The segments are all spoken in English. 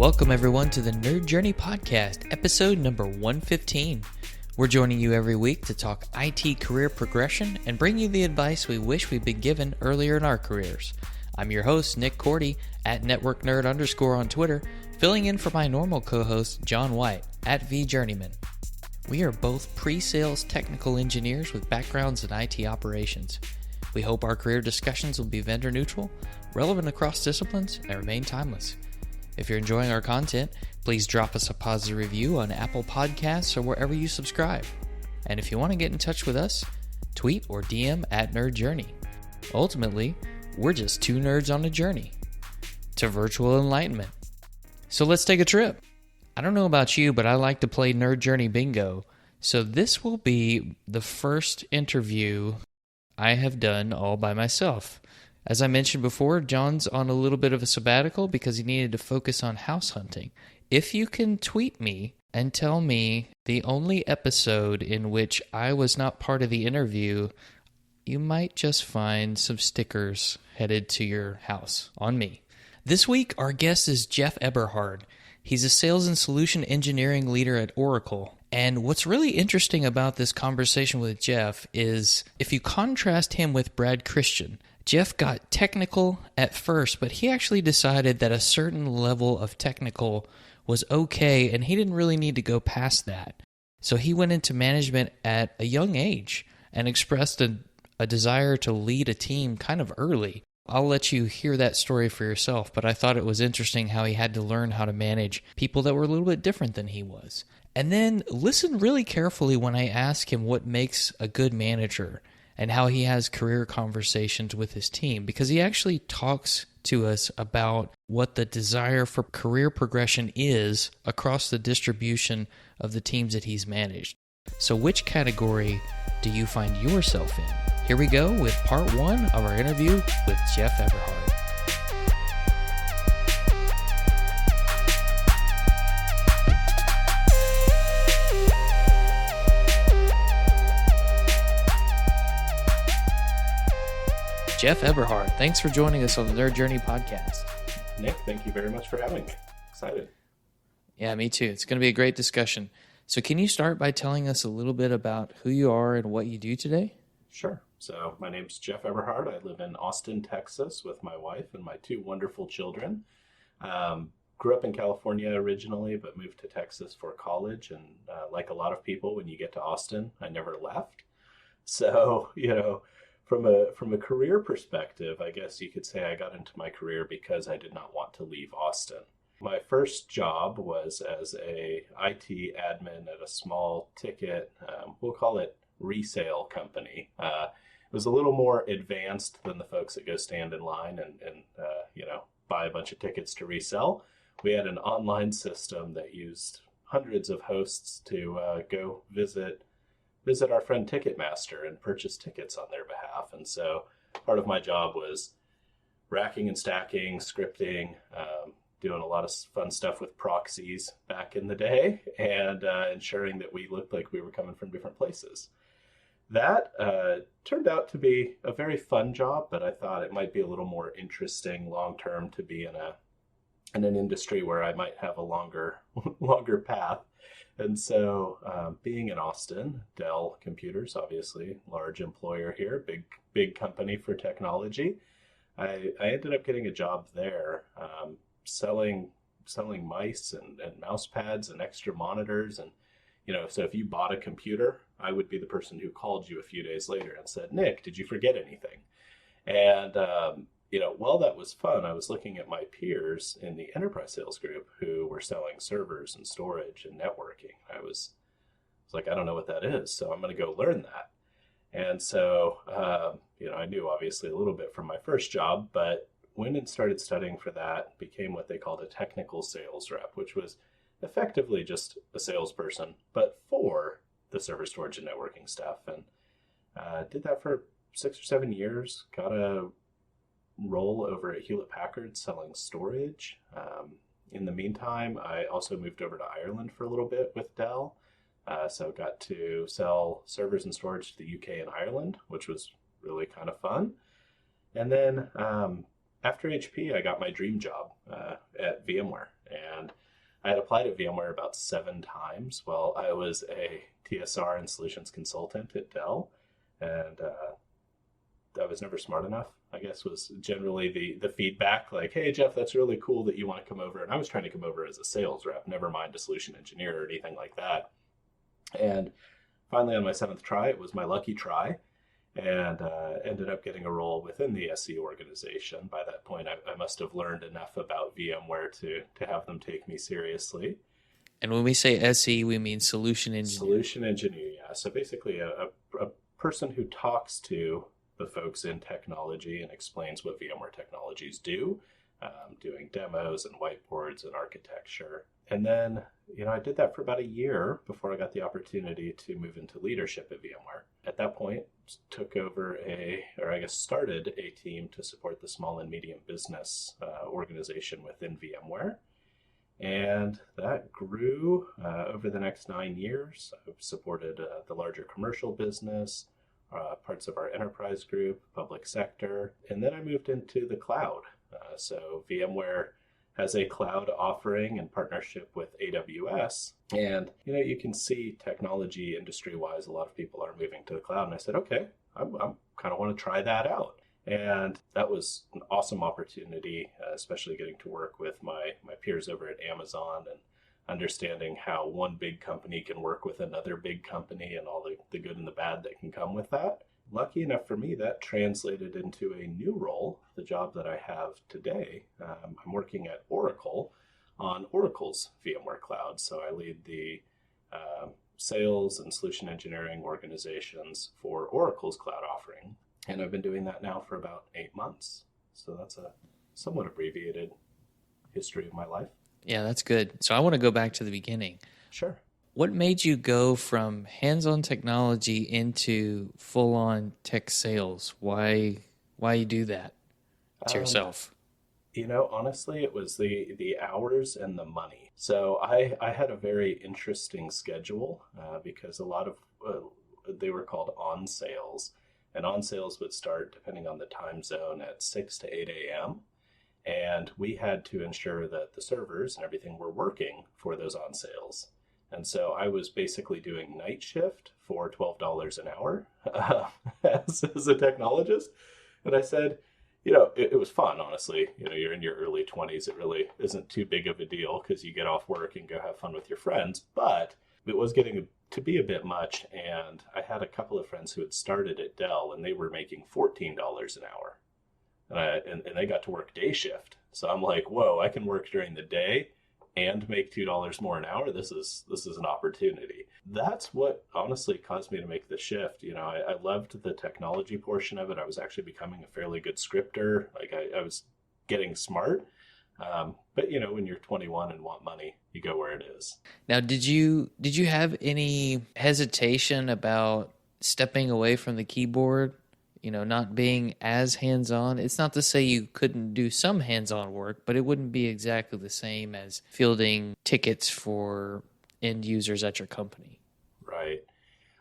Welcome everyone to the Nerd Journey Podcast, episode number 115. We're joining you every week to talk IT career progression and bring you the advice we wish we'd been given earlier in our careers. I'm your host, Nick Cordy, at NetworkNerd_ on Twitter, filling in for my normal co-host, John White, at VJourneyman. We are both pre-sales technical engineers with backgrounds in IT operations. We hope our career discussions will be vendor neutral, relevant across disciplines, and remain timeless. If you're enjoying our content, please drop us a positive review on Apple Podcasts or wherever you subscribe. And if you want to get in touch with us, tweet or DM at Nerd Journey. Ultimately, we're just two nerds on a journey to virtual enlightenment. So let's take a trip. I don't know about you, but I like to play Nerd Journey Bingo. So this will be the first interview I have done all by myself. As I mentioned before, John's on a little bit of a sabbatical because he needed to focus on house hunting. If you can tweet me and tell me the only episode in which I was not part of the interview, you might just find some stickers headed to your house on me. This week, our guest is Jeff Eberhard. He's a sales and solution engineering leader at Oracle. And what's really interesting about this conversation with Jeff is if you contrast him with Brad Christian, Jeff got technical at first, but he actually decided that a certain level of technical was okay, and he didn't really need to go past that. So he went into management at a young age and expressed a desire to lead a team kind of early. I'll let you hear that story for yourself, but I thought it was interesting how he had to learn how to manage people that were a little bit different than he was. And then listen really carefully when I ask him what makes a good manager and how he has career conversations with his team, because he actually talks to us about what the desire for career progression is across the distribution of the teams that he's managed. So which category do you find yourself in? Here we go with part one of our interview with Jeff Eberhard. Jeff Eberhard, thanks for joining us on the Nerd Journey Podcast. Nick, thank you very much for having me. Excited. Yeah, me too. It's going to be a great discussion. So can you start by telling us a little bit about who you are and what you do today? Sure. So my name's Jeff Eberhard. I live in Austin, Texas with my wife and my two wonderful children. Grew up in California originally, but moved to Texas for college. And like a lot of people, when you get to Austin, I never left. So, from a career perspective, I guess you could say I got into my career because I did not want to leave Austin. My first job was as a IT admin at a small ticket, we'll call it resale company. It was a little more advanced than the folks that go stand in line and buy a bunch of tickets to resell. We had an online system that used hundreds of hosts to go visit our friend Ticketmaster and purchase tickets on their behalf. And so part of my job was racking and stacking, scripting, doing a lot of fun stuff with proxies back in the day, and ensuring that we looked like we were coming from different places. That turned out to be a very fun job, but I thought it might be a little more interesting long-term to be in an industry where I might have a longer path. And so being in Austin, Dell Computers, obviously large employer here, big company for technology, I ended up getting a job there selling mice and mouse pads and extra monitors. And, so if you bought a computer, I would be the person who called you a few days later and said, Nick, did you forget anything? And, while that was fun, I was looking at my peers in the enterprise sales group who were selling servers and storage and networking. I was like, I don't know what that is, so I'm going to go learn that. And so, I knew obviously a little bit from my first job, but went and started studying for that, became what they called a technical sales rep, which was effectively just a salesperson, but for the server storage and networking stuff. And did that for 6 or 7 years, got a role over at Hewlett Packard selling storage. In the meantime, I also moved over to Ireland for a little bit with Dell. So got to sell servers and storage to the UK and Ireland, which was really kind of fun. And then after HP, I got my dream job at VMware. And I had applied at VMware about 7 times while I was a TSR and solutions consultant at Dell. And I was never smart enough, I guess, was generally the feedback, like, hey, Jeff, that's really cool that you want to come over. And I was trying to come over as a sales rep, never mind a solution engineer or anything like that. And finally, on my 7th try, it was my lucky try, and ended up getting a role within the SE organization. By that point, I must have learned enough about VMware to have them take me seriously. And when we say SE, we mean solution engineer. Solution engineer, yeah. So basically a person who talks to the folks in technology and explains what VMware technologies do, doing demos and whiteboards and architecture. And then, I did that for about a year before I got the opportunity to move into leadership at VMware. At that point, took over started a team to support the small and medium business organization within VMware. And that grew over the next 9 years. I've supported the larger commercial business, parts of our enterprise group, public sector, and then I moved into the cloud. So VMware has a cloud offering in partnership with AWS. And, you can see technology industry-wise, a lot of people are moving to the cloud. And I said, okay, I kind of want to try that out. And that was an awesome opportunity, especially getting to work with my peers over at Amazon and understanding how one big company can work with another big company and all the good and the bad that can come with that. Lucky enough for me, that translated into a new role, the job that I have today. I'm working at Oracle on Oracle's VMware Cloud. So I lead the sales and solution engineering organizations for Oracle's cloud offering. And I've been doing that now for about 8 months. So that's a somewhat abbreviated history of my life. Yeah, that's good. So I want to go back to the beginning. Sure. What made you go from hands-on technology into full-on tech sales? Why you do that to yourself? Honestly, it was the hours and the money. So I had a very interesting schedule because a lot of they were called on sales. And on sales would start, depending on the time zone, at 6 to 8 a.m. And we had to ensure that the servers and everything were working for those on sales. And so I was basically doing night shift for $12 an hour as a technologist. And I said, it was fun, honestly. You're in your early 20s. It really isn't too big of a deal because you get off work and go have fun with your friends. But it was getting to be a bit much. And I had a couple of friends who had started at Dell and they were making $14 an hour. And they got to work day shift. So I'm like, whoa, I can work during the day and make $2 more an hour. This is an opportunity. That's what honestly caused me to make the shift. I loved the technology portion of it. I was actually becoming a fairly good scripter. Like I was getting smart. But when you're 21 and want money, you go where it is. Now, did you have any hesitation about stepping away from the keyboard? Not being as hands-on. It's not to say you couldn't do some hands-on work, but it wouldn't be exactly the same as fielding tickets for end users at your company. Right.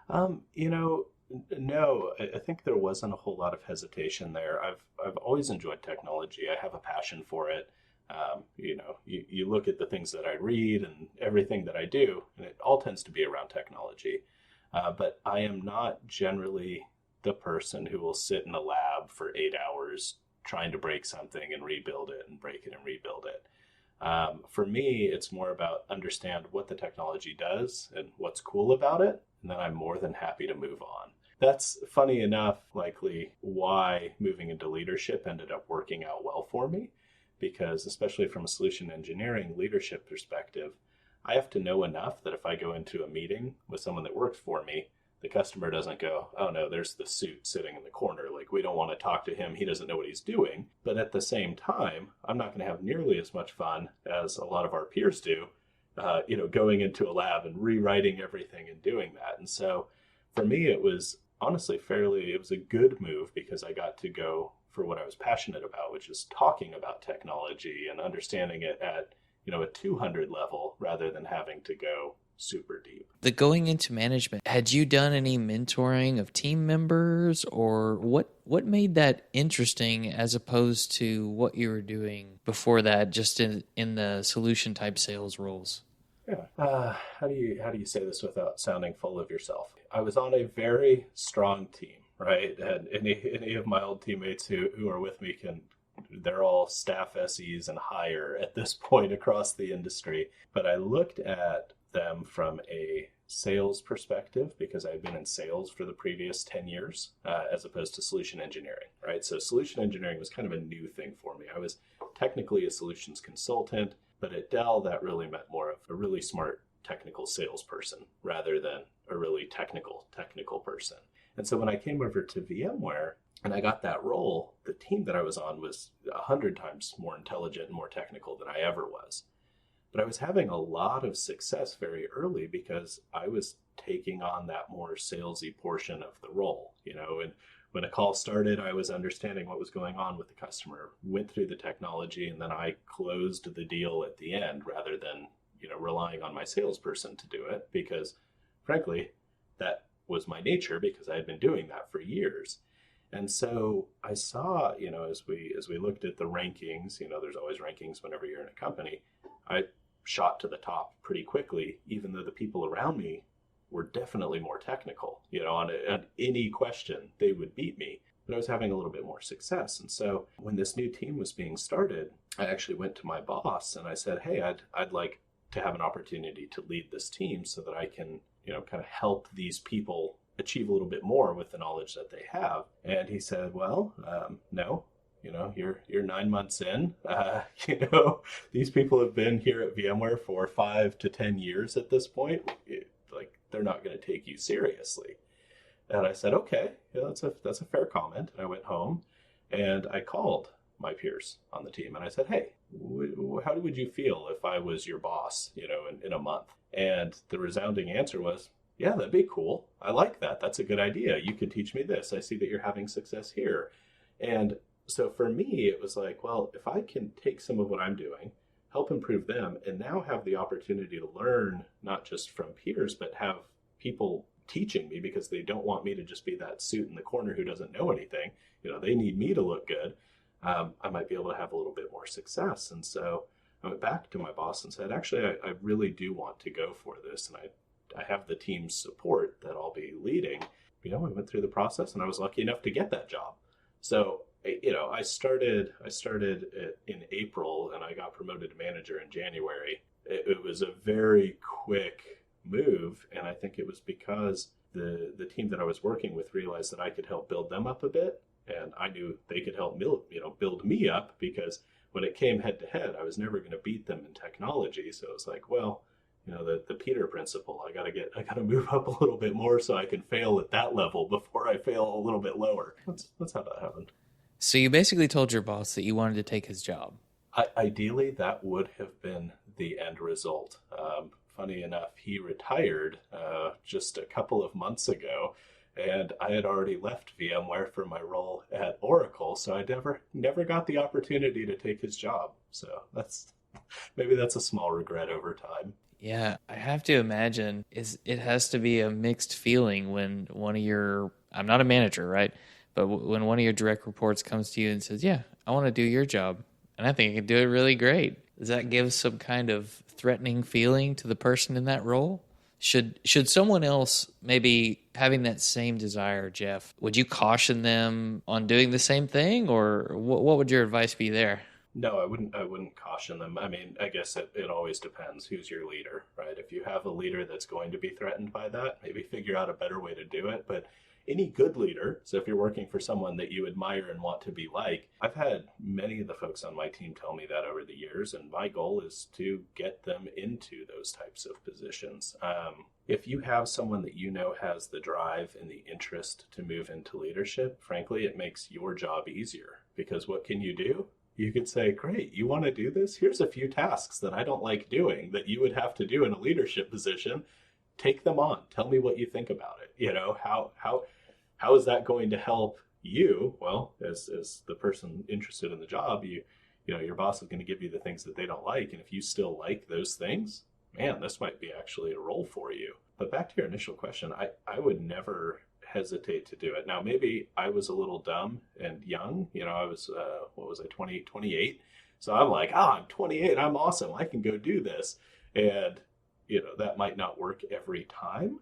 No, I think there wasn't a whole lot of hesitation there. I've always enjoyed technology. I have a passion for it. You look at the things that I read and everything that I do, and it all tends to be around technology. But I am not generally the person who will sit in a lab for 8 hours trying to break something and rebuild it and break it and rebuild it. For me, it's more about understand what the technology does and what's cool about it, and then I'm more than happy to move on. That's funny enough, likely why moving into leadership ended up working out well for me, because especially from a solution engineering leadership perspective, I have to know enough that if I go into a meeting with someone that works for me, the customer doesn't go, oh no, there's the suit sitting in the corner. Like, we don't want to talk to him. He doesn't know what he's doing. But at the same time, I'm not going to have nearly as much fun as a lot of our peers do, going into a lab and rewriting everything and doing that. And so for me, it was honestly it was a good move because I got to go for what I was passionate about, which is talking about technology and understanding it at, a 200 level rather than having to go super deep. The going into management, had you done any mentoring of team members, or what made that interesting as opposed to what you were doing before that, just in the solution type sales roles? Yeah. How do you say this without sounding full of yourself? I was on a very strong team, right? And any of my old teammates who are with me they're all staff SEs and higher at this point across the industry. But I looked at them from a sales perspective because I had been in sales for the previous 10 years as opposed to solution engineering, right? So solution engineering was kind of a new thing for me. I was technically a solutions consultant, but at Dell, that really meant more of a really smart technical salesperson rather than a really technical person. And so when I came over to VMware and I got that role, the team that I was on was 100 times more intelligent and more technical than I ever was. But I was having a lot of success very early because I was taking on that more salesy portion of the role, and when a call started, I was understanding what was going on with the customer, went through the technology, and then I closed the deal at the end rather than, relying on my salesperson to do it because frankly, that was my nature because I had been doing that for years. And so I saw, as we looked at the rankings, there's always rankings whenever you're in a company, I shot to the top pretty quickly, even though the people around me were definitely more technical. On any question, they would beat me. But I was having a little bit more success. And so when this new team was being started, I actually went to my boss and I said, hey, I'd like to have an opportunity to lead this team so that I can, kind of help these people achieve a little bit more with the knowledge that they have. And he said, well, no. You're 9 months in. These people have been here at VMware for 5 to 10 years at this point. They're not going to take you seriously. And I said, okay, that's a fair comment. And I went home and I called my peers on the team and I said, hey, how would you feel if I was your boss, in a month? And the resounding answer was, yeah, that'd be cool. I like that. That's a good idea. You could teach me this. I see that you're having success here. And so for me, it was like, well, if I can take some of what I'm doing, help improve them, and now have the opportunity to learn, not just from peers, but have people teaching me because they don't want me to just be that suit in the corner who doesn't know anything. They need me to look good. I might be able to have a little bit more success. And so I went back to my boss and said, actually, I really do want to go for this. And I have the team's support that I'll be leading. We went through the process and I was lucky enough to get that job. So, I started in April and I got promoted to manager in January. It was a very quick move. And I think it was because the team that I was working with realized that I could help build them up a bit. And I knew they could help build me up because when it came head to head, I was never going to beat them in technology. So it was like, well, the Peter principle, I got to move up a little bit more so I can fail at that level before I fail a little bit lower. That's how that happened. So you basically told your boss that you wanted to take his job. Ideally, that would have been the end result. Funny enough, he retired just a couple of months ago, and I had already left VMware for my role at Oracle, so I never got the opportunity to take his job. So maybe that's a small regret over time. Yeah, I have to imagine it has to be a mixed feeling when I'm not a manager, right? But when one of your direct reports comes to you and says, yeah, I want to do your job, and I think I can do it really great. Does that give some kind of threatening feeling to the person in that role? Should someone else maybe having that same desire, Jeff, would you caution them on doing the same thing, or what would your advice be there? No, I wouldn't caution them. I mean, I guess it always depends who's your leader, right? If you have a leader that's going to be threatened by that, maybe figure out a better way to do it. But any good leader, so if you're working for someone that you admire and want to be like, I've had many of the folks on my team tell me that over the years, and my goal is to get them into those types of positions. If you have someone that has the drive and the interest to move into leadership, frankly, it makes your job easier because what can you do? You could say, great, you want to do this? Here's a few tasks that I don't like doing that you would have to do in a leadership position. Take them on. Tell me what you think about it. How is that going to help you? Well, as the person interested in the job, your boss is going to give you the things that they don't like. And if you still like those things, man, this might be actually a role for you. But back to your initial question, I would never hesitate to do it. Now, maybe I was a little dumb and young. I was, what was I, 28? So I'm like, I'm 28. I'm awesome. I can go do this. And, that might not work every time.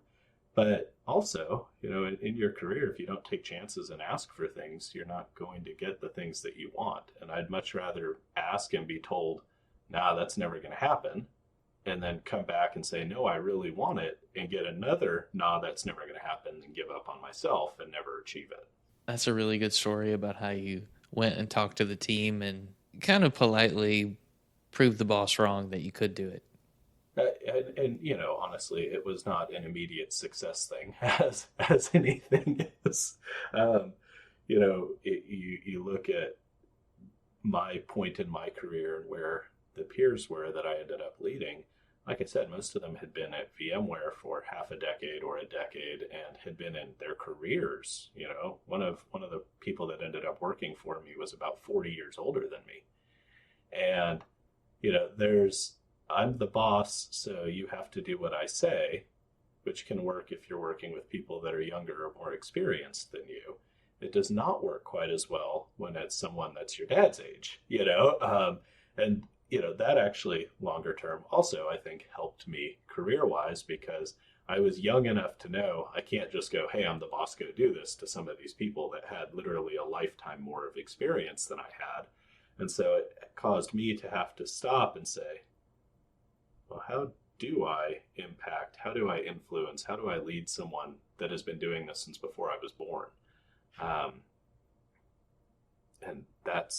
But also, in your career, if you don't take chances and ask for things, you're not going to get the things that you want. And I'd much rather ask and be told, nah, that's never going to happen, and then come back and say, no, I really want it, and get another, nah, that's never going to happen, and give up on myself and never achieve it. That's a really good story about how you went and talked to the team and kind of politely proved the boss wrong that you could do it. And honestly, it was not an immediate success thing as anything is. You look at my point in my career and where the peers were that I ended up leading. Like I said, most of them had been at VMware for half a decade or a decade and had been in their careers. One of the people that ended up working for me was about 40 years older than me. And, I'm the boss, so you have to do what I say, which can work if you're working with people that are younger or more experienced than you. It does not work quite as well when it's someone that's your dad's age, and that actually longer term also, I think, helped me career-wise, because I was young enough to know I can't just go, hey, I'm the boss, go do this, to some of these people that had literally a lifetime more of experience than I had. And so it caused me to have to stop and say, well, how do I impact? How do I influence? How do I lead someone that has been doing this since before I was born? And that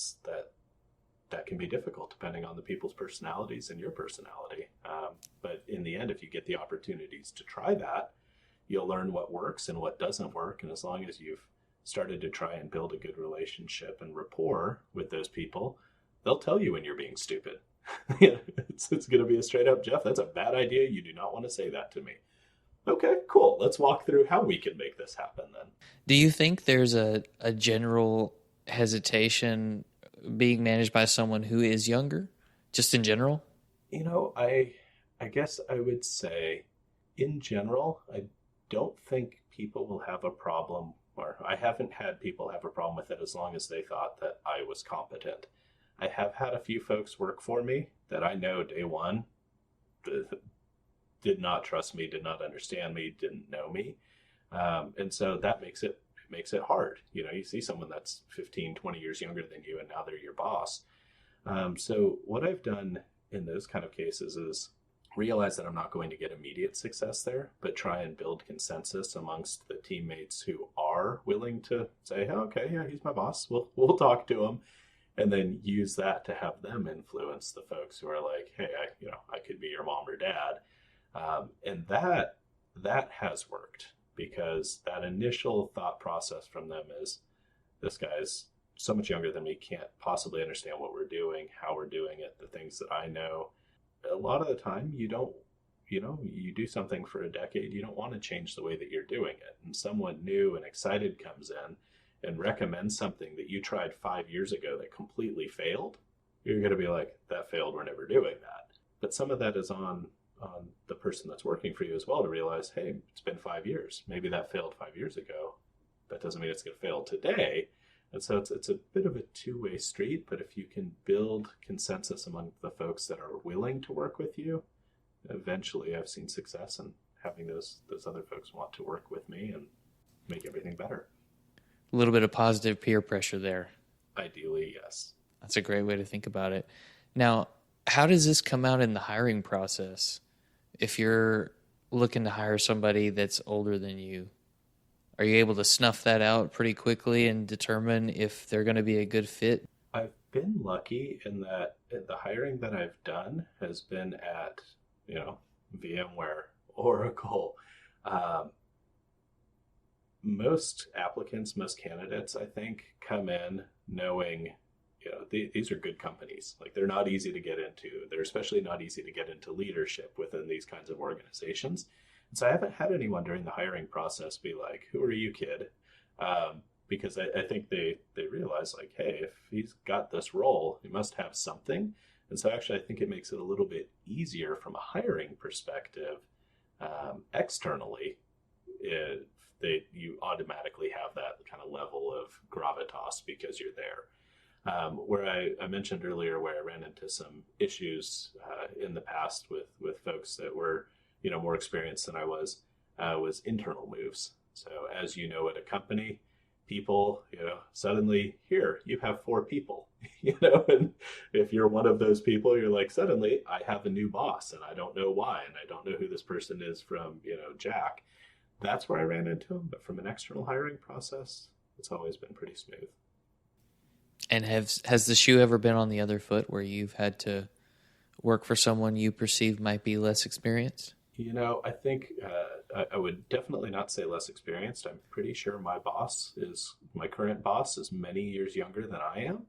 can be difficult depending on the people's personalities and your personality. But in the end, if you get the opportunities to try that, you'll learn what works and what doesn't work. And as long as you've started to try and build a good relationship and rapport with those people, they'll tell you when you're being stupid. It's going to be a straight up, Jeff, that's a bad idea. You do not want to say that to me. Okay, cool. Let's walk through how we can make this happen then. Do you think there's a general hesitation being managed by someone who is younger, just in general? I guess I would say in general, I don't think people will have a problem, or I haven't had people have a problem with it as long as they thought that I was competent. I have had a few folks work for me that I know day one did not trust me, did not understand me, didn't know me. And so that makes it hard. You see someone that's 15, 20 years younger than you, and now they're your boss. So what I've done in those kind of cases is realize that I'm not going to get immediate success there, but try and build consensus amongst the teammates who are willing to say, oh, okay, yeah, he's my boss. We'll talk to him. And then use that to have them influence the folks who are like, hey, I could be your mom or dad. And that has worked, because that initial thought process from them is, this guy's so much younger than me, can't possibly understand what we're doing, how we're doing it, the things that I know. A lot of the time, you do something for a decade, you don't want to change the way that you're doing it. And someone new and excited comes in and recommend something that you tried 5 years ago that completely failed, you're going to be like, that failed, we're never doing that. But some of that is on the person that's working for you as well, to realize, hey, it's been 5 years. Maybe that failed 5 years ago. That doesn't mean it's going to fail today. And so it's a bit of a two-way street, but if you can build consensus among the folks that are willing to work with you, eventually I've seen success in having those other folks want to work with me and make everything better. A little bit of positive peer pressure there. Ideally, yes. That's a great way to think about it. Now, how does this come out in the hiring process? If you're looking to hire somebody that's older than you, are you able to snuff that out pretty quickly and determine if they're going to be a good fit? I've been lucky in that the hiring that I've done has been at, VMware, Oracle. Most applicants, most candidates, I think, come in knowing, these are good companies. Like, they're not easy to get into. They're especially not easy to get into leadership within these kinds of organizations. And so I haven't had anyone during the hiring process be like, who are you, kid? Because I think they realize, like, hey, if he's got this role, he must have something. And so actually, I think it makes it a little bit easier from a hiring perspective externally. You automatically have that kind of level of gravitas because you're there. Where I mentioned earlier where I ran into some issues in the past with folks that were, more experienced than I was internal moves. So as you know, at a company, people, suddenly here you have 4 people, and if you're one of those people, you're like, suddenly I have a new boss and I don't know why, and I don't know who this person is from, Jack. That's where I ran into him. But from an external hiring process, it's always been pretty smooth. And has the shoe ever been on the other foot where you've had to work for someone you perceive might be less experienced? I think I would definitely not say less experienced. I'm pretty sure my current boss is many years younger than I am.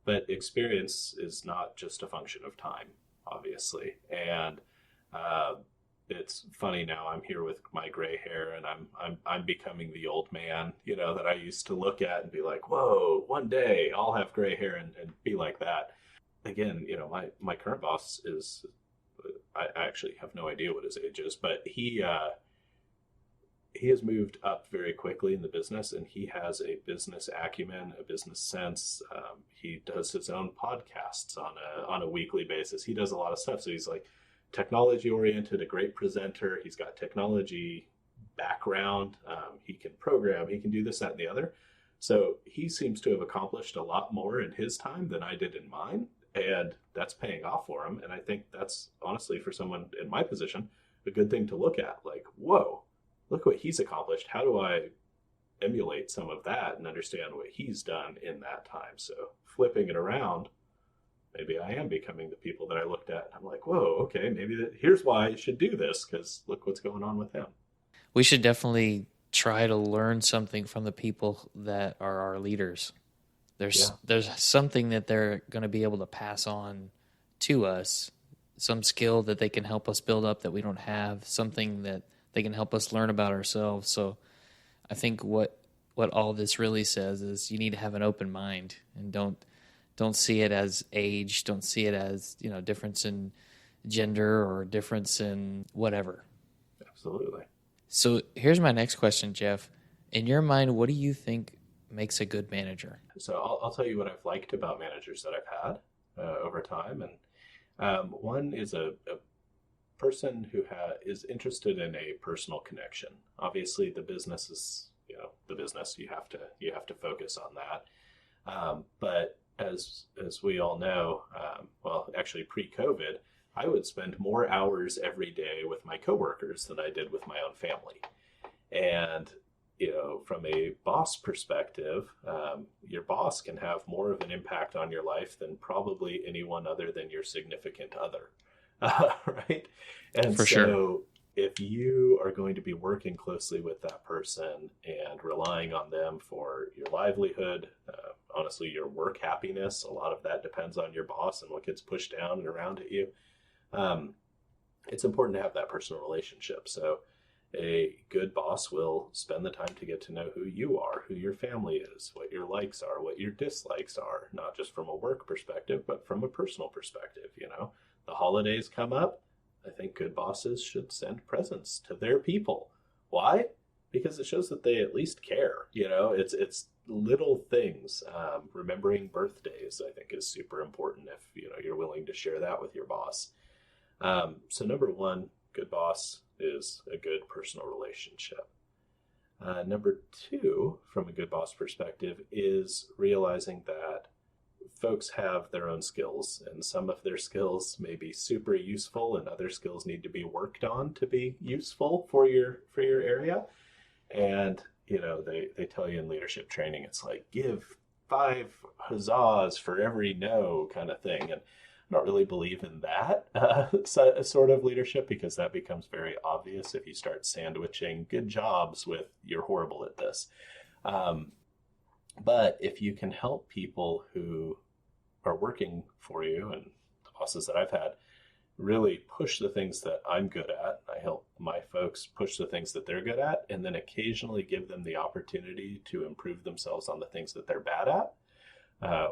But experience is not just a function of time, obviously. And it's funny now I'm here with my gray hair and I'm becoming the old man, that I used to look at and be like, whoa, one day I'll have gray hair and be like that. Again, my current boss is, I actually have no idea what his age is, but he has moved up very quickly in the business, and he has a business acumen, a business sense. He does his own podcasts on a weekly basis. He does a lot of stuff. So he's like technology oriented, a great presenter. He's got technology background. He can program. He can do this, that, and the other. So he seems to have accomplished a lot more in his time than I did in mine. And that's paying off for him. And I think that's honestly, for someone in my position, a good thing to look at. Like, whoa, look what he's accomplished. How do I emulate some of that and understand what he's done in that time? So flipping it around, maybe I am becoming the people that I looked at. I'm like, whoa, okay, here's why I should do this, because look what's going on with him. We should definitely try to learn something from the people that are our leaders. There's something that they're going to be able to pass on to us, some skill that they can help us build up that we don't have, something that they can help us learn about ourselves. So I think what all this really says is you need to have an open mind, and don't see it as age, don't see it as, difference in gender or difference in whatever. Absolutely. So here's my next question, Jeff. In your mind, what do you think makes a good manager? So I'll tell you what I've liked about managers that I've had over time. And one is a person who is interested in a personal connection. Obviously, the business is, the business. You have to focus on that. But as we all know, actually pre-COVID, I would spend more hours every day with my coworkers than I did with my own family. And from a boss perspective, your boss can have more of an impact on your life than probably anyone other than your significant other, right? And For so sure. if you are going to be working closely with that person and relying on them for your livelihood, honestly, your work happiness, a lot of that depends on your boss and what gets pushed down and around at you. It's important to have that personal relationship. So a good boss will spend the time to get to know who you are, who your family is, what your likes are, what your dislikes are, not just from a work perspective, but from a personal perspective. The holidays come up. I think good bosses should send presents to their people. Why? Because it shows that they at least care. It's little things. Remembering birthdays, I think, is super important if you're willing to share that with your boss. So number one, good boss is a good personal relationship. Number two, from a good boss perspective, is realizing that folks have their own skills, and some of their skills may be super useful and other skills need to be worked on to be useful for your area. And they tell you in leadership training, it's like, give 5 huzzahs for every no kind of thing. And I don't really believe in that sort of leadership, because that becomes very obvious if you start sandwiching good jobs with you're horrible at this. But if you can help people who are working for you, and the bosses that I've had, really push the things that I'm good at, I help my folks push the things that they're good at, and then occasionally give them the opportunity to improve themselves on the things that they're bad at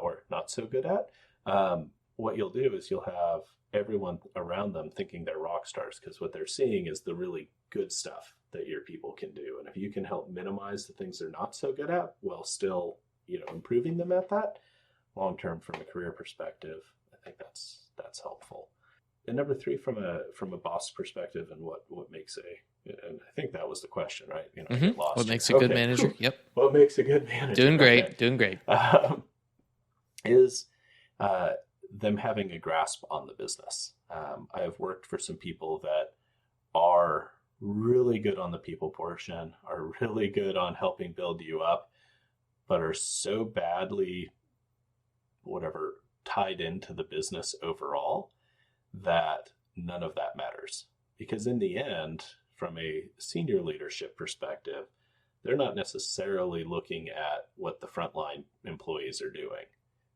or not so good at. what you'll do is you'll have everyone around them thinking they're rock stars, because what they're seeing is the really good stuff that your people can do. And if you can help minimize the things they're not so good at while still, improving them at that long term from a career perspective, I think that's helpful. And number three, from a boss perspective, and what makes and I think that was the question, right? I get lost. What makes a good manager? Yep. What makes a good manager? Doing great. Is them having a grasp on the business. I have worked for some people that are really good on the people portion, are really good on helping build you up, but are so badly, tied into the business overall that none of that matters. Because in the end, from a senior leadership perspective, they're not necessarily looking at what the frontline employees are doing.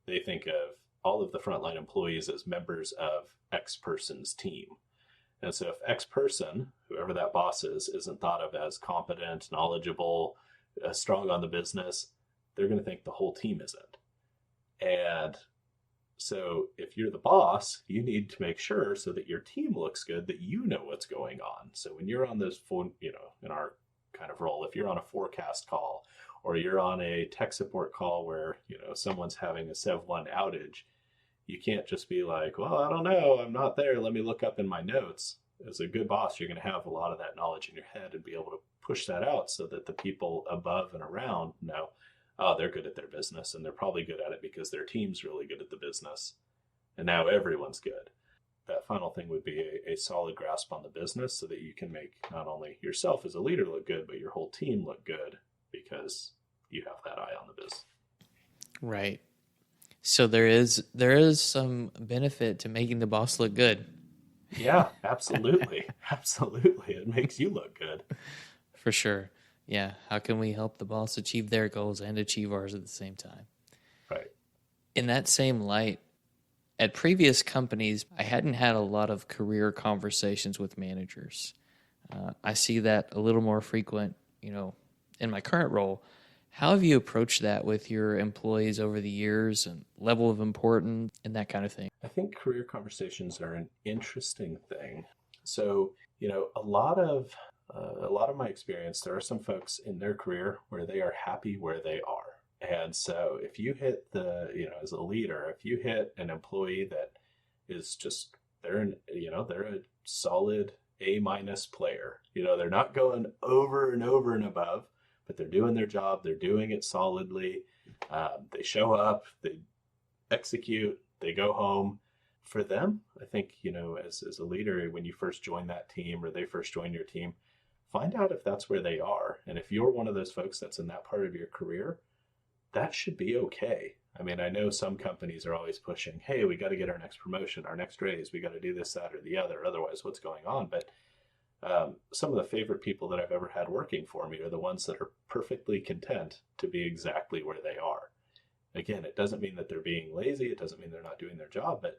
They think of all of the frontline employees as members of X person's team. And so if X person, whoever that boss is, isn't thought of as competent, knowledgeable, strong on the business, they're going to think the whole team isn't. And so if you're the boss, you need to make sure, so that your team looks good, that you know what's going on. So when you're on this phone, in our kind of role, if you're on a forecast call, or you're on a tech support call where, someone's having a Sev1 outage, you can't just be like, well, I don't know, I'm not there, let me look up in my notes. As a good boss, you're going to have a lot of that knowledge in your head and be able to push that out so that the people above and around know, oh, they're good at their business, and they're probably good at it because their team's really good at the business. And now everyone's good. That final thing would be a solid grasp on the business, so that you can make not only yourself as a leader look good, but your whole team look good, because you have that eye on the biz. Right. So there is some benefit to making the boss look good. Yeah, absolutely. Absolutely. It makes you look good. For sure. Yeah. How can we help the boss achieve their goals and achieve ours at the same time? Right. In that same light, at previous companies, I hadn't had a lot of career conversations with managers. I see that a little more frequent, in my current role. How have you approached that with your employees over the years, and level of importance and that kind of thing? I think career conversations are an interesting thing. So, a lot of my experience, there are some folks in their career where they are happy where they are. And so if you hit as a leader, if you hit an employee that is just, they're a solid A- player, they're not going over and over and above, but they're doing their job. They're doing it solidly. They show up, they execute, they go home. For them, I think, as a leader, when you first join that team, or they first join your team, find out if that's where they are. And if you're one of those folks that's in that part of your career, that should be okay. I mean, I know some companies are always pushing, hey, we got to get our next promotion, our next raise, we got to do this, that, or the other. Otherwise, what's going on? But some of the favorite people that I've ever had working for me are the ones that are perfectly content to be exactly where they are. Again, it doesn't mean that they're being lazy. It doesn't mean they're not doing their job, but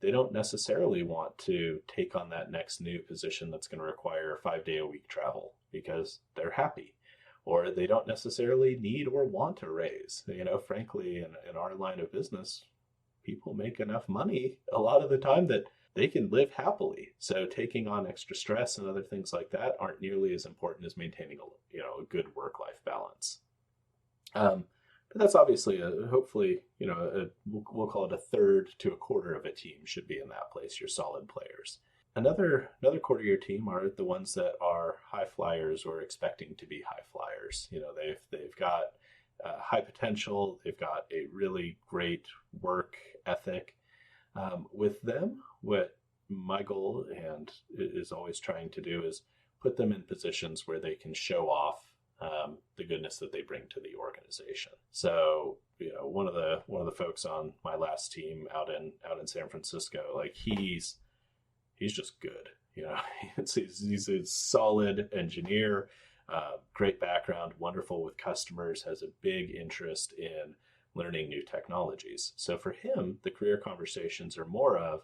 they don't necessarily want to take on that next new position that's going to require 5-day-a-week travel, because they're happy. Or they don't necessarily need or want a raise. Frankly, in our line of business, people make enough money a lot of the time that they can live happily. So taking on extra stress and other things like that aren't nearly as important as maintaining a good work-life balance. But that's obviously hopefully, we'll call it a third to a quarter of a team should be in that place, your solid players. Another quarter of your team are the ones that are high flyers or expecting to be high flyers. They've got high potential. They've got a really great work ethic. With them, what my goal and is always trying to do is put them in positions where they can show off the goodness that they bring to the organization. So, one of the folks on my last team out in San Francisco, like he's just good. He's a solid engineer, great background, wonderful with customers, has a big interest in learning new technologies. So for him, the career conversations are more of,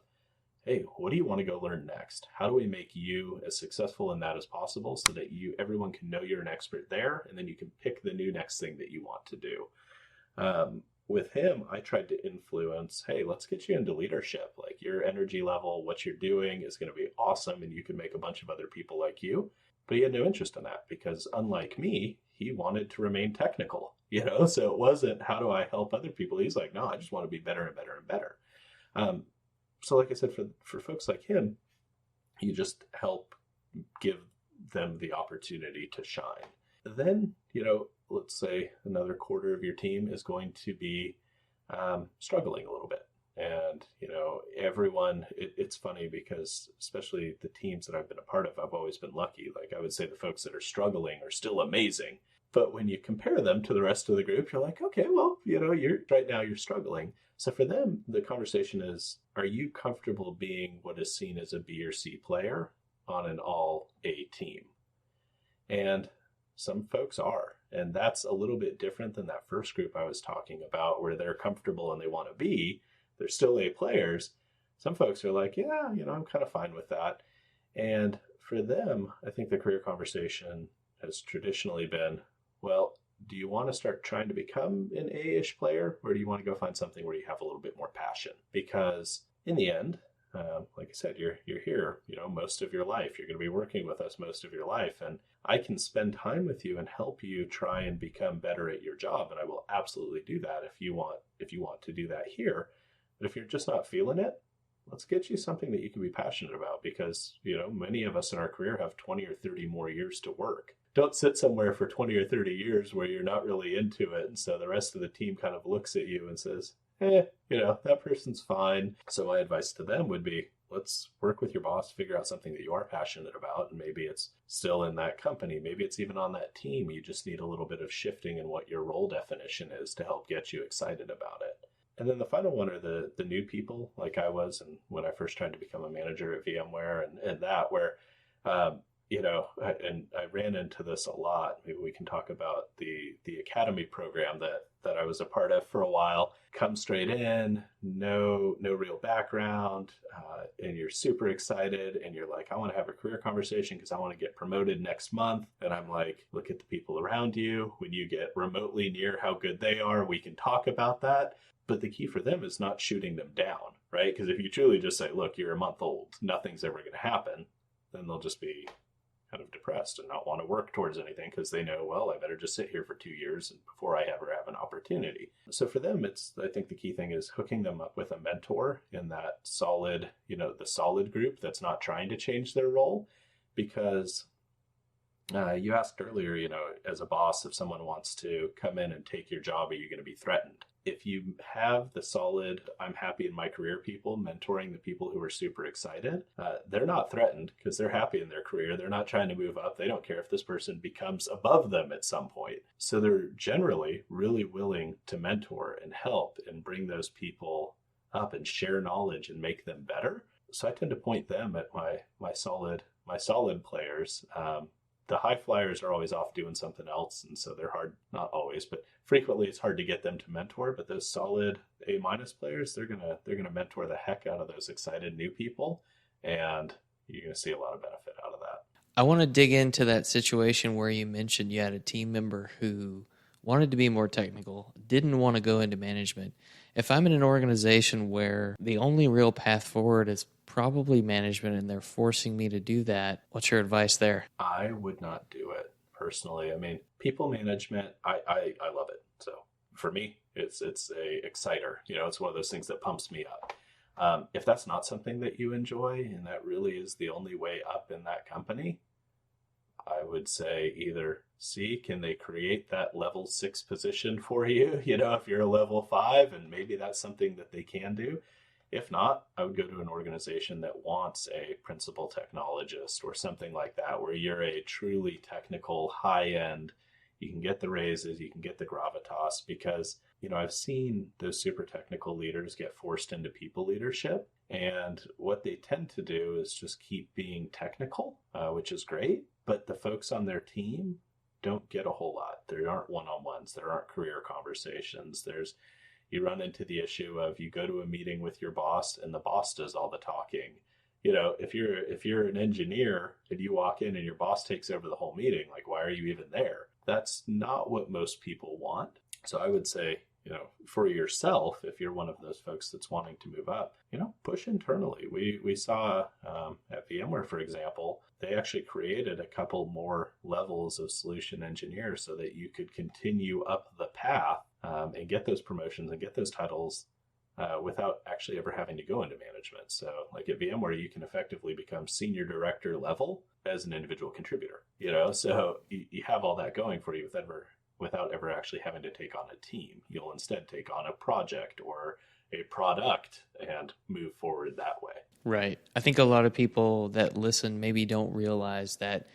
hey, what do you want to go learn next? How do we make you as successful in that as possible, so that everyone can know you're an expert there, and then you can pick the new next thing that you want to do. with him, I tried to influence, hey, let's get you into leadership. Like your energy level, what you're doing is going to be awesome, and you can make a bunch of other people like you. But he had no interest in that because, unlike me, he wanted to remain technical, So it wasn't, how do I help other people? He's like, no, I just want to be better and better and better. So like I said, for folks like him, you just help give them the opportunity to shine. Then, let's say another quarter of your team is going to be struggling a little bit. And, everyone, it's funny because especially the teams that I've been a part of, I've always been lucky. Like I would say the folks that are struggling are still amazing. But when you compare them to the rest of the group, you're like, okay, well, right now you're struggling. So for them, the conversation is, are you comfortable being what is seen as a B or C player on an all A team? And some folks are. And that's a little bit different than that first group I was talking about, where they're comfortable and they want to be. They're still A players. Some folks are like, yeah, I'm kind of fine with that. And for them, I think the career conversation has traditionally been, well, do you want to start trying to become an A-ish player, or do you want to go find something where you have a little bit more passion? Because in the end, like I said, you're here, most of your life. You're going to be working with us most of your life. And I can spend time with you and help you try and become better at your job. And I will absolutely do that if you want to do that here. But if you're just not feeling it, let's get you something that you can be passionate about, because, many of us in our career have 20 or 30 more years to work. Don't sit somewhere for 20 or 30 years where you're not really into it. And so the rest of the team kind of looks at you and says, that person's fine. So my advice to them would be, let's work with your boss, figure out something that you are passionate about. And maybe it's still in that company. Maybe it's even on that team. You just need a little bit of shifting in what your role definition is to help get you excited about it. And then the final one are the new people, like I was, and when I first tried to become a manager at VMware and that, where, and I ran into this a lot. Maybe we can talk about the academy program that I was a part of for a while. Come straight in, no real background, and you're super excited, and you're like, I want to have a career conversation because I want to get promoted next month. And I'm like, look at the people around you. When you get remotely near how good they are, we can talk about that. But the key for them is not shooting them down, right? Because if you truly just say, look, you're a month old, nothing's ever going to happen, then they'll just be kind of depressed and not want to work towards anything because they know, well, I better just sit here for 2 years before I ever have an opportunity. So for them, I think the key thing is hooking them up with a mentor in that solid, the solid group that's not trying to change their role. Because you asked earlier, as a boss, if someone wants to come in and take your job, are you going to be threatened? If you have the solid, I'm happy in my career people mentoring the people who are super excited, they're not threatened because they're happy in their career. They're not trying to move up. They don't care if this person becomes above them at some point. So they're generally really willing to mentor and help and bring those people up and share knowledge and make them better. So I tend to point them at my solid players. The high flyers are always off doing something else, and so they're hard, not always, but frequently it's hard to get them to mentor. But those solid A- players, they're gonna mentor the heck out of those excited new people, and you're gonna see a lot of benefit out of that. I want to dig into that situation where you mentioned you had a team member who wanted to be more technical, didn't want to go into management. If I'm in an organization where the only real path forward is probably management and they're forcing me to do that, what's your advice there? I would not do it personally. I mean, people management, I love it. So for me, it's a exciter. It's one of those things that pumps me up. If that's not something that you enjoy and that really is the only way up in that company, I would say either can they create that level 6 position for you? If you're a level 5, and maybe that's something that they can do. If not, I would go to an organization that wants a principal technologist or something like that, where you're a truly technical, high-end, you can get the raises, you can get the gravitas, because, I've seen those super technical leaders get forced into people leadership. And what they tend to do is just keep being technical, which is great. But the folks on their team don't get a whole lot. There aren't one-on-ones. There aren't career conversations. You run into the issue of you go to a meeting with your boss and the boss does all the talking. If you're an engineer and you walk in and your boss takes over the whole meeting, like, why are you even there? That's not what most people want. So I would say, for yourself, if you're one of those folks that's wanting to move up, push internally. We saw at VMware, for example, they actually created a couple more levels of solution engineer so that you could continue up the path and get those promotions and get those titles without actually ever having to go into management. So like at VMware, you can effectively become senior director level as an individual contributor, so you have all that going for you without ever actually having to take on a team. You'll instead take on a project or a product and move forward that way. Right. I think a lot of people that listen maybe don't realize that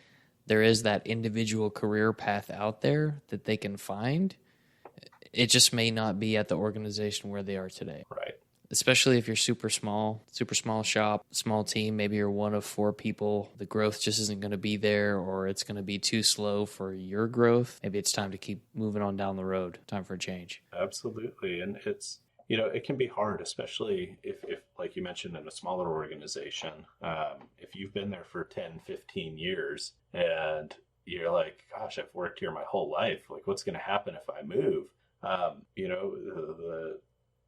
there is that individual career path out there that they can find. It just may not be at the organization where they are today. Right. Especially if you're super small shop, small team, maybe you're one of 4 people, the growth just isn't going to be there, or it's going to be too slow for your growth. Maybe it's time to keep moving on down the road. Time for a change. Absolutely. And it's, it can be hard, especially if like you mentioned, in a smaller organization, if you've been there for 10, 15 years and you're like, gosh, I've worked here my whole life. Like, what's going to happen if I move?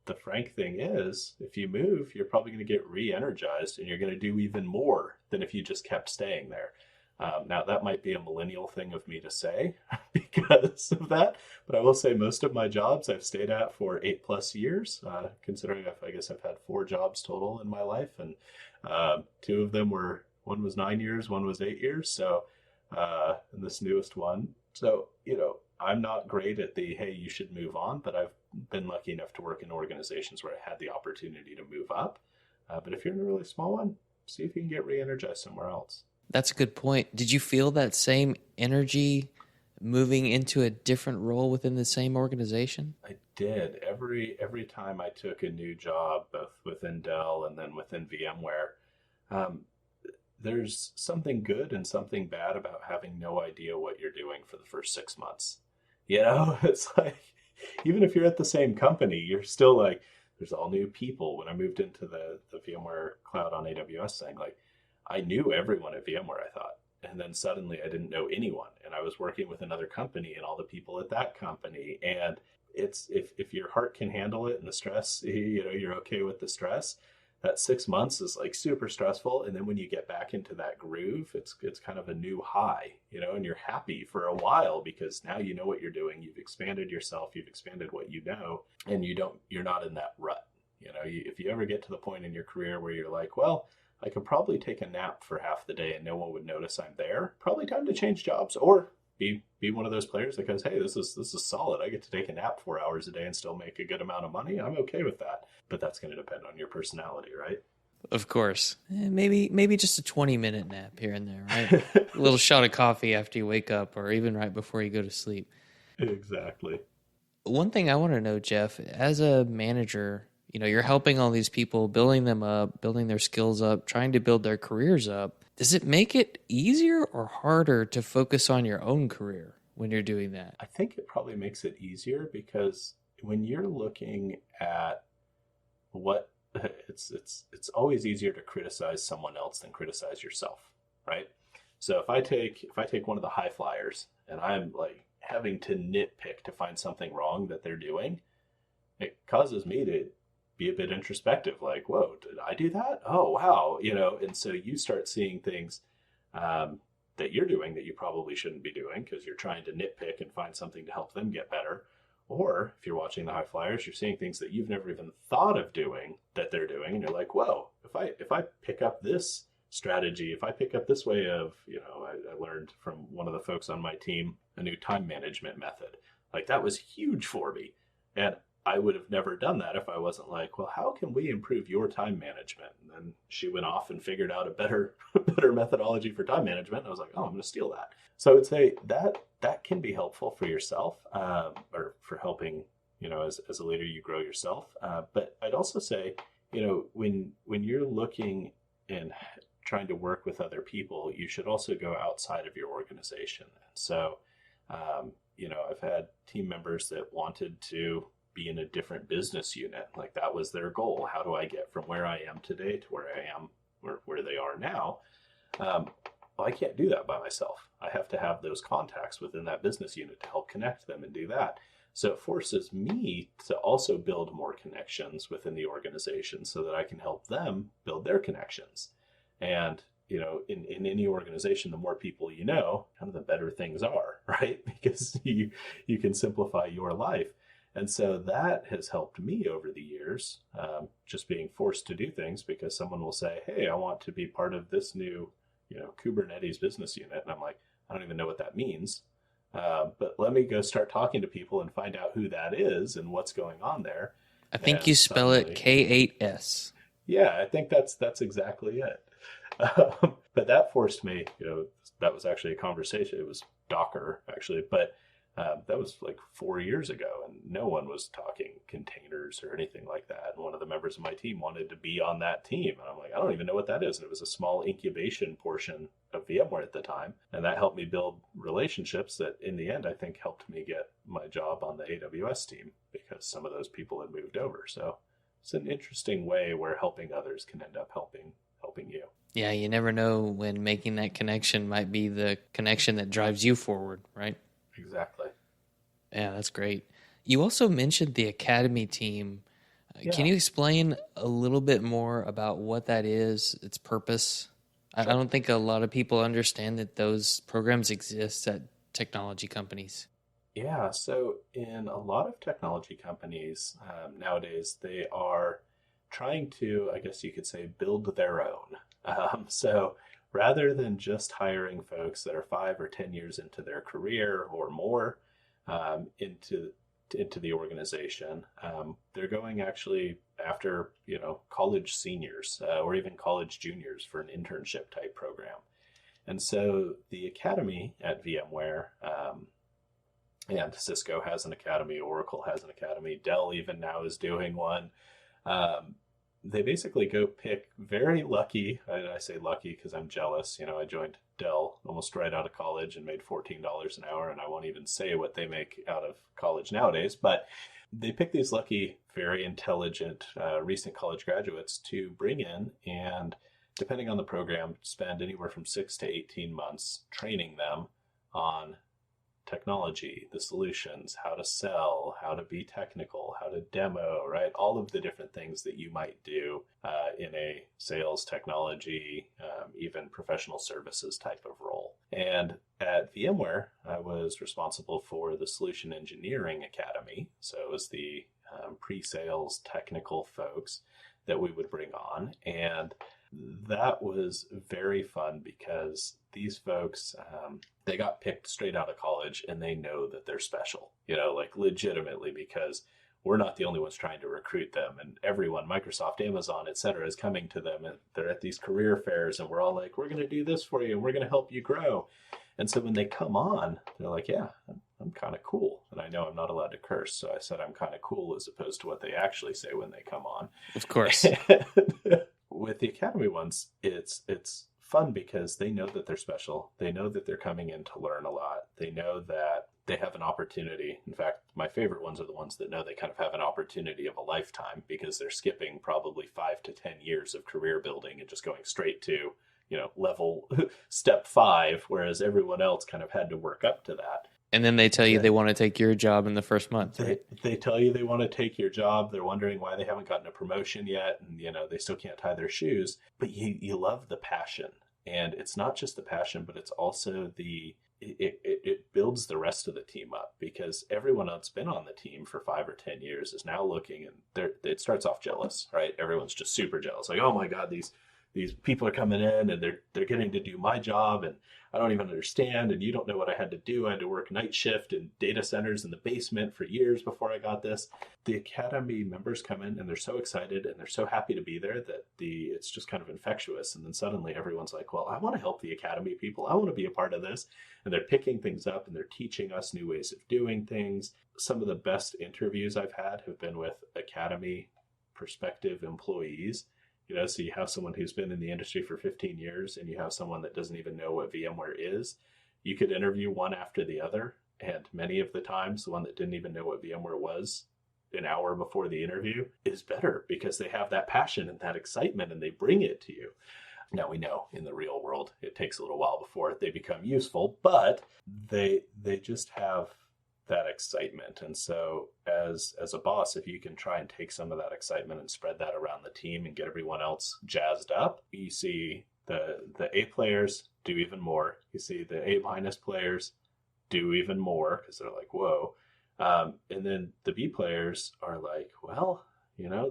The frank thing is, if you move, you're probably going to get re-energized and you're going to do even more than if you just kept staying there. Now, that might be a millennial thing of me to say because of that, but I will say most of my jobs I've stayed at for 8+ years, considering I guess I've had 4 jobs total in my life, and 2 of them one was 9 years, one was 8 years, so and this newest one. So, I'm not great at hey, you should move on, but I've been lucky enough to work in organizations where I had the opportunity to move up. But if you're in a really small one, see if you can get re-energized somewhere else. That's a good point. Did you feel that same energy moving into a different role within the same organization? I did. Every time I took a new job, both within Dell and then within VMware, there's something good and something bad about having no idea what you're doing for the first 6 months. It's like, even if you're at the same company, you're still like, there's all new people. When I moved into the VMware cloud on AWS thing, like, I knew everyone at VMware, I thought. And then suddenly I didn't know anyone. And I was working with another company and all the people at that company. And it's, if your heart can handle it and the stress, you're okay with the stress, that 6 months is like super stressful. And then when you get back into that groove, it's kind of a new high, and you're happy for a while because now you know what you're doing. You've expanded yourself, you've expanded what you know, and you're not in that rut. If you ever get to the point in your career where you're like, well, I could probably take a nap for half the day and no one would notice I'm there, probably time to change jobs or be one of those players that goes, hey, this is solid. I get to take a nap 4 hours a day and still make a good amount of money. I'm okay with that. But that's going to depend on your personality, right? Of course. Maybe just a 20-minute nap here and there, right? A little shot of coffee after you wake up or even right before you go to sleep. Exactly. One thing I want to know, Jeff, as a manager, you're helping all these people, building them up, building their skills up, trying to build their careers up. Does it make it easier or harder to focus on your own career when you're doing that? I think it probably makes it easier because when you're looking at it's always easier to criticize someone else than criticize yourself, right? So if I take one of the high flyers and I'm like having to nitpick to find something wrong that they're doing, it causes me to be a bit introspective, like, whoa, did I do that? Oh, wow. And so you start seeing things that you're doing that you probably shouldn't be doing because you're trying to nitpick and find something to help them get better. Or if you're watching the high flyers, you're seeing things that you've never even thought of doing that they're doing. And you're like, whoa, if I pick up this strategy, if I pick up this way of, I learned from one of the folks on my team, a new time management method, like that was huge for me. And I would have never done that if I wasn't like, well, how can we improve your time management? And then she went off and figured out a better methodology for time management. And I was like, oh, I'm going to steal that. So I would say that can be helpful for yourself, or for helping, as a leader, you grow yourself. But I'd also say, when you're looking and trying to work with other people, you should also go outside of your organization. And so, I've had team members that wanted to be in a different business unit. Like that was their goal. How do I get from where I am today to where I am, where they are now? Well, I can't do that by myself. I have to have those contacts within that business unit to help connect them and do that. So it forces me to also build more connections within the organization so that I can help them build their connections. And, in any organization, the more people you know, kind of the better things are, right? Because you can simplify your life. And so that has helped me over the years, just being forced to do things because someone will say, hey, I want to be part of this new, Kubernetes business unit. And I'm like, I don't even know what that means. But let me go start talking to people and find out who that is and what's going on there. I think And you spell it suddenly, K8S. yeah, I think that's exactly it. But that forced me, that was actually a conversation. It was Docker, actually, but that was like 4 years ago, and no one was talking containers or anything like that. And one of the members of my team wanted to be on that team. And I'm like, I don't even know what that is. And it was a small incubation portion of VMware at the time. And that helped me build relationships that in the end, I think helped me get my job on the AWS team because some of those people had moved over. So it's an interesting way where helping others can end up helping you. Yeah, you never know when making that connection might be the connection that drives you forward, right? Exactly. Yeah, that's great. You also mentioned the Academy team. Yeah. Can you explain a little bit more about what that is, its purpose? I Sure. don't think a lot of people understand that those programs exist at technology companies. Yeah, so in a lot of technology companies nowadays, they are trying to, I guess you could say, build their own. So rather than just hiring folks that are 5 or 10 years into their career or more into the organization, they're going actually after college seniors or even college juniors for an internship type program. And so the academy at VMware, and Cisco has an academy, Oracle has an academy, Dell even now is doing one. They basically go pick very lucky, I say lucky because I'm jealous. I joined Dell almost right out of college and made $14 an hour, and I won't even say what they make out of college nowadays, but they pick these lucky, very intelligent, recent college graduates to bring in and, depending on the program, spend anywhere from 6 to 18 months training them on technology, the solutions, how to sell, how to be technical, how to demo, right? All of the different things that you might do in a sales, technology, even professional services type of role. And at VMware, I was responsible for the Solution Engineering Academy. So it was the pre-sales technical folks that we would bring on. And that was very fun because these folks, they got picked straight out of college and they know that they're special, like legitimately, because we're not the only ones trying to recruit them, and everyone, Microsoft, Amazon, et cetera, is coming to them, and they're at these career fairs and we're all like, we're going to do this for you and we're going to help you grow. And so when they come on, they're like, yeah, I'm kind of cool. And I know I'm not allowed to curse, so I said I'm kind of cool as opposed to what they actually say when they come on. Of course. With the academy ones, it's fun because they know that they're special. They know that they're coming in to learn a lot. They know that they have an opportunity. In fact, my favorite ones are the ones that know they kind of have an opportunity of a lifetime because they're skipping probably 5 to 10 years of career building and just going straight to, level step 5, whereas everyone else kind of had to work up to that. And then they tell you they want to take your job in the first month, right? They tell you they want to take your job. They're wondering why they haven't gotten a promotion yet. And, they still can't tie their shoes. But you love the passion. And it's not just the passion, but it's also it builds the rest of the team up because everyone that's been on the team for 5 or 10 years is now looking, and it starts off jealous, right? Everyone's just super jealous. Like, oh my God, these people are coming in and they're getting to do my job and I don't even understand, and you don't know what I had to do. I had to work night shift in data centers in the basement for years before I got this. The academy members come in and they're so excited and they're so happy to be there that it's just kind of infectious. And then suddenly everyone's like, well, I want to help the academy people. I want to be a part of this. And they're picking things up and they're teaching us new ways of doing things. Some of the best interviews I've had have been with academy prospective employees. So you have someone who's been in the industry for 15 years and you have someone that doesn't even know what VMware is. You could interview one after the other. And many of the times, the one that didn't even know what VMware was an hour before the interview is better because they have that passion and that excitement and they bring it to you. Now we know in the real world, it takes a little while before they become useful, but they just have that excitement. And so as a boss, if you can try and take some of that excitement and spread that around the team and get everyone else jazzed up, you see the A players do even more. You see the A minus players do even more because they're like, whoa. And then the B players are like, well,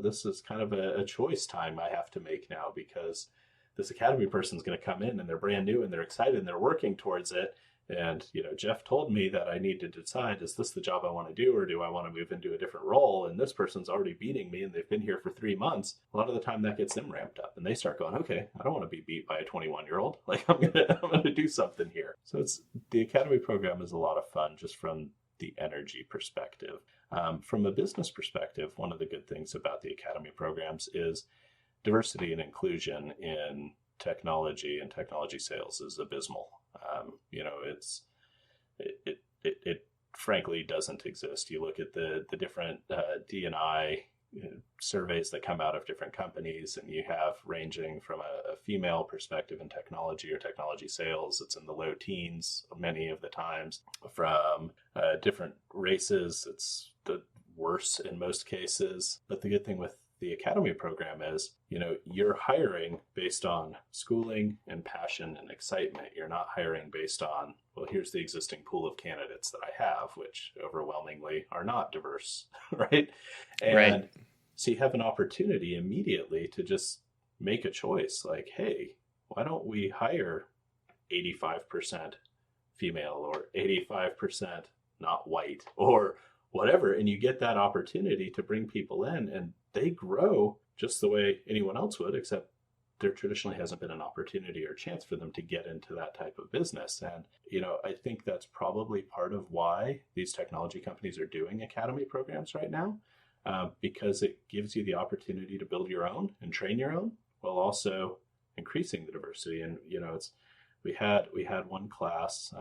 this is kind of a choice time I have to make now, because this academy person's going to come in and they're brand new and they're excited and they're working towards it. And, Jeff told me that I need to decide, is this the job I want to do, or do I want to move into a different role? And this person's already beating me and they've been here for 3 months. A lot of the time that gets them ramped up and they start going, okay, I don't want to be beat by a 21-year-old. Like I'm going to do something here. So the academy program is a lot of fun just from the energy perspective. From a business perspective, one of the good things about the academy programs is diversity and inclusion in technology and technology sales is abysmal. It frankly doesn't exist. You look at the different D&I surveys that come out of different companies, and you have ranging from a female perspective in technology or technology sales, it's in the low teens many of the times. From different races, it's the worse in most cases. But the good thing with the academy program is, you're hiring based on schooling and passion and excitement. You're not hiring based on, well, here's the existing pool of candidates that I have, which overwhelmingly are not diverse, right? And Right. so you have an opportunity immediately to just make a choice like, hey, why don't we hire 85% female or 85% not white or whatever? And you get that opportunity to bring people in, and they grow just the way anyone else would, except there traditionally hasn't been an opportunity or chance for them to get into that type of business. And, I think that's probably part of why these technology companies are doing academy programs right now, because it gives you the opportunity to build your own and train your own while also increasing the diversity. And, we had one class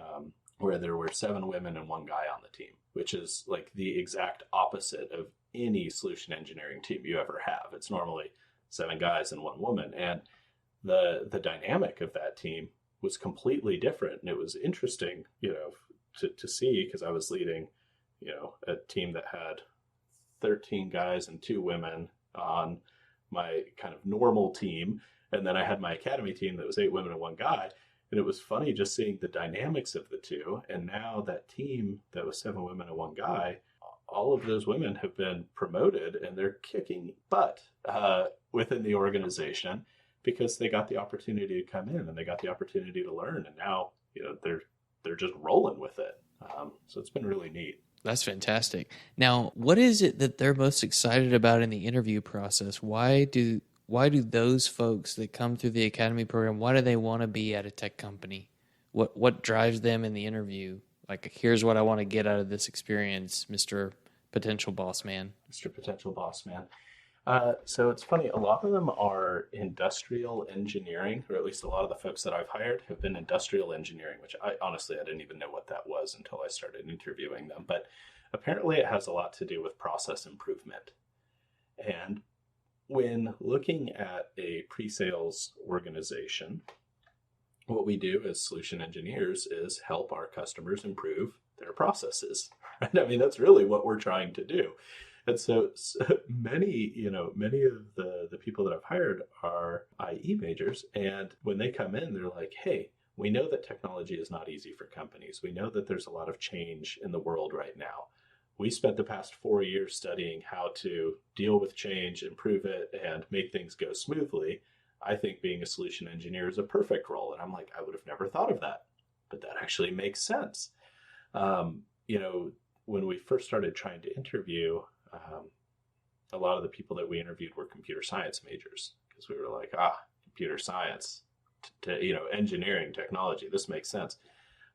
where there were 7 women and 1 guy on the team, which is like the exact opposite of any solution engineering team you ever have. It's normally 7 guys and 1 woman. And the dynamic of that team was completely different. And it was interesting, to see, because I was leading, a team that had 13 guys and 2 women on my kind of normal team. And then I had my academy team that was 8 women and 1 guy. And it was funny just seeing the dynamics of the two. And now that team that was 7 women and 1 guy, all of those women have been promoted and they're kicking butt within the organization because they got the opportunity to come in and they got the opportunity to learn. And now, they're just rolling with it. So it's been really neat. That's fantastic. Now, what is it that they're most excited about in the interview process? Why do those folks that come through the academy program, why do they want to be at a tech company? What drives them in the interview? Like, here's what I want to get out of this experience, Mr. Potential Boss Man. Mr. Potential Boss Man. So it's funny, a lot of them are industrial engineering, or at least a lot of the folks that I've hired have been industrial engineering, which I didn't even know what that was until I started interviewing them. But apparently it has a lot to do with process improvement. And when looking at a pre-sales organization, what we do as solution engineers is help our customers improve their processes. Right? I mean, that's really what we're trying to do. And so many of the people that I've hired are IE majors. And when they come in, they're like, hey, we know that technology is not easy for companies. We know that there's a lot of change in the world right now. We spent the past 4 years studying how to deal with change, improve it, and make things go smoothly. I think being a solution engineer is a perfect role. And I'm like, I would have never thought of that, but that actually makes sense. When we first started trying to interview, a lot of the people that we interviewed were computer science majors, because we were like, computer science, engineering, technology, this makes sense.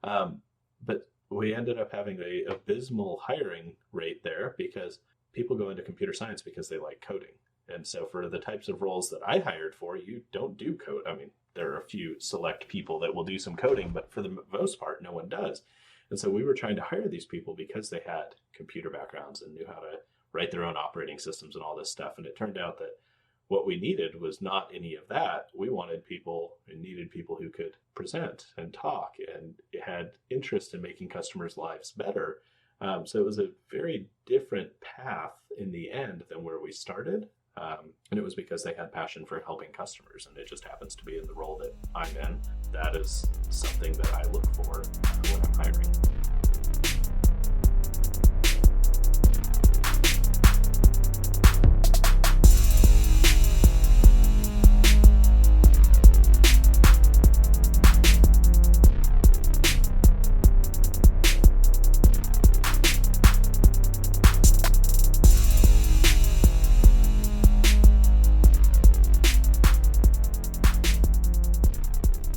But we ended up having a abysmal hiring rate there because people go into computer science because they like coding. And so for the types of roles that I hired for, you don't do code. I mean, there are a few select people that will do some coding, but for the most part, no one does. And so we were trying to hire these people because they had computer backgrounds and knew how to write their own operating systems and all this stuff. And it turned out that what we needed was not any of that. We wanted people and needed people who could present and talk and had interest in making customers' lives better. So it was a very different path in the end than where we started. And it was because they had passion for helping customers, and it just happens to be in the role that I'm in. That is something that I look for when I'm hiring.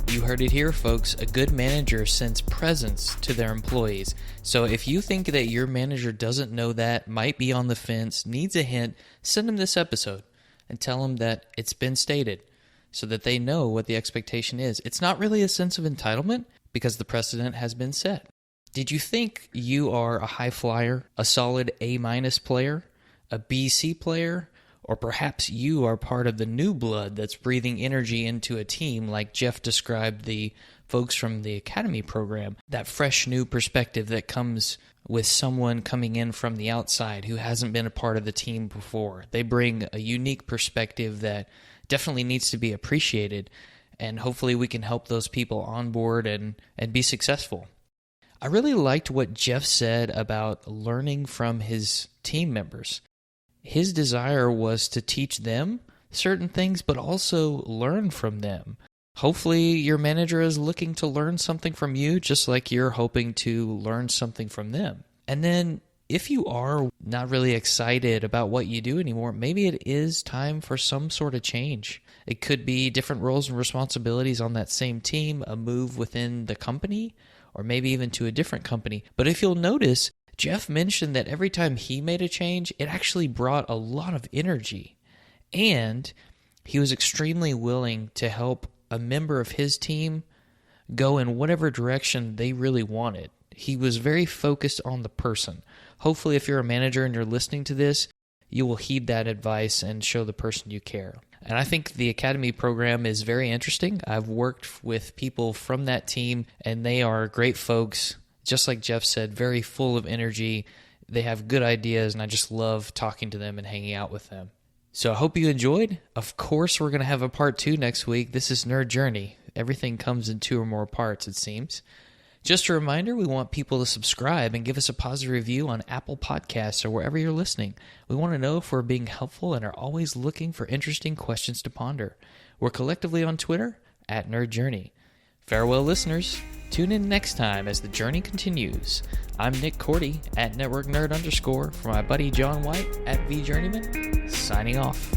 You heard it here, folks. A good manager sends presents to their employees. So if you think that your manager doesn't know that, might be on the fence, needs a hint, send them this episode and tell them that it's been stated so that they know what the expectation is. It's not really a sense of entitlement because the precedent has been set. Did you think you are a high flyer, a solid A- player, a B/C player, or perhaps you are part of the new blood that's breathing energy into a team like Jeff described the folks from the Academy program, that fresh new perspective that comes with someone coming in from the outside who hasn't been a part of the team before. They bring a unique perspective that definitely needs to be appreciated, and hopefully we can help those people on board and be successful. I really liked what Jeff said about learning from his team members. His desire was to teach them certain things, but also learn from them. Hopefully your manager is looking to learn something from you, just like you're hoping to learn something from them. And then if you are not really excited about what you do anymore, maybe it is time for some sort of change. It could be different roles and responsibilities on that same team, a move within the company, or maybe even to a different company. But if you'll notice, Jeff mentioned that every time he made a change, it actually brought a lot of energy. And he was extremely willing to help a member of his team go in whatever direction they really wanted. He was very focused on the person. Hopefully, if you're a manager and you're listening to this, you will heed that advice and show the person you care. And I think the Academy program is very interesting. I've worked with people from that team, and they are great folks. Just like Jeff said, very full of energy. They have good ideas, and I just love talking to them and hanging out with them. So I hope you enjoyed. Of course, we're going to have a part 2 next week. This is Nerd Journey. Everything comes in 2 or more parts, it seems. Just a reminder, we want people to subscribe and give us a positive review on Apple Podcasts or wherever you're listening. We want to know if we're being helpful and are always looking for interesting questions to ponder. We're collectively on Twitter at Nerd Journey. Farewell, listeners. Tune in next time as the journey continues. I'm Nick Cordy at NetworkNerd_ for my buddy John White at VJourneyman, signing off.